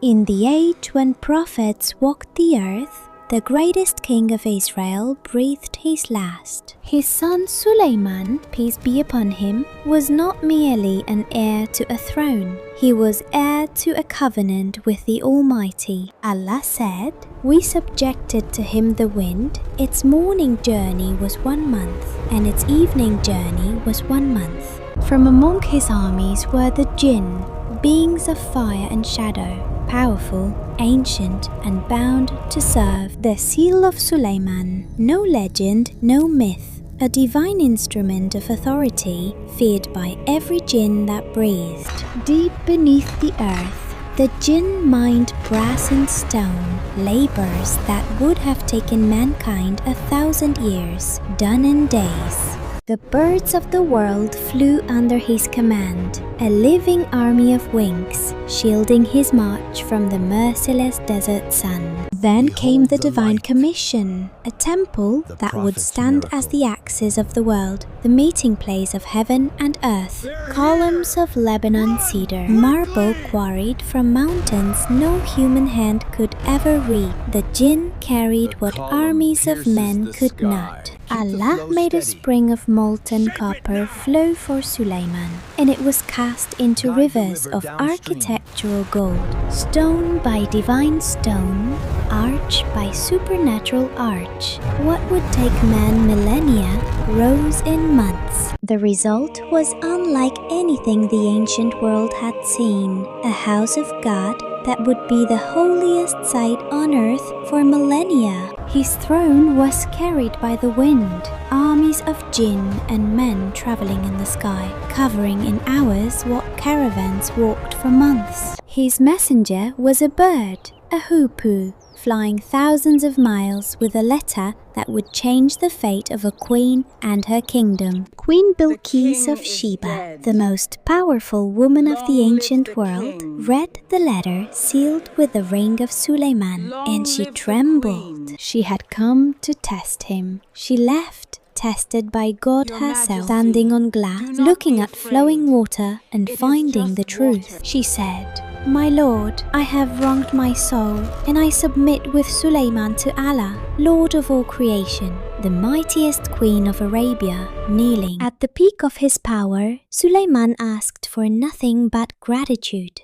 In the age when prophets walked the earth, the greatest king of Israel breathed his last. His son Sulaiman, peace be upon him, was not merely an heir to a throne. He was heir to a covenant with the Almighty. Allah said, "We subjected to him the wind. Its morning journey was 1 month, and its evening journey was 1 month." From among his armies were the Jinn, beings of fire and shadow, powerful, ancient, and bound to serve. The seal of Sulaiman, no legend, no myth, a divine instrument of authority, feared by every jinn that breathed. Deep beneath the earth, the jinn mined brass and stone, labors that would have taken mankind 1,000 years, done in days. The birds of the world flew under his command, a living army of wings, shielding his march from the merciless desert sun. Then came the divine commission, a temple that would stand as the axis of the world, the meeting place of heaven and earth. Columns of Lebanon cedar, marble quarried from mountains no human hand could ever reach. The jinn carried what armies of men could not. Allah made a spring of molten copper flow for Sulaiman, and it was cast into rivers of architectural gold, stone by divine stone, arch by supernatural arch. What would take man millennia rose in months. The result was unlike anything the ancient world had seen, a house of God that would be the holiest site on earth for millennia. His throne was carried by the wind, armies of jinn and men traveling in the sky, covering in hours what caravans walked for months. His messenger was a bird, a hoopoe, flying thousands of miles with a letter that would change the fate of a queen and her kingdom. Queen Bilqis of Sheba, the most powerful woman of the ancient world, read the letter sealed with the ring of Sulaiman, and she trembled. She had come to test him. She left, tested by God herself, standing on glass, looking at flowing water and finding the truth. She said, "My Lord, I have wronged my soul, and I submit with Sulaiman to Allah, Lord of all creation." The mightiest queen of Arabia, kneeling. At the peak of his power, Sulaiman asked for nothing but gratitude.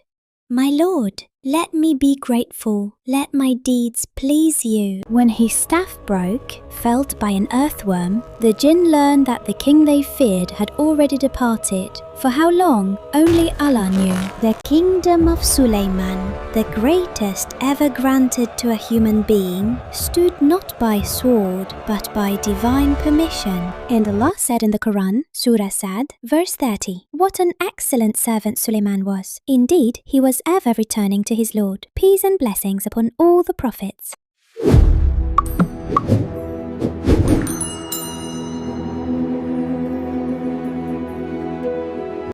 "My Lord, let me be grateful. Let my deeds please you." When his staff broke, felled by an earthworm, the jinn learned that the king they feared had already departed. For how long, only Allah knew. The kingdom of Sulaiman, the greatest ever granted to a human being, stood not by sword, but by divine permission. And Allah said in the Quran, Surah Sad, verse 30, "What an excellent servant Sulaiman was. Indeed, he was ever returning to his Lord. Peace and blessings upon all the prophets."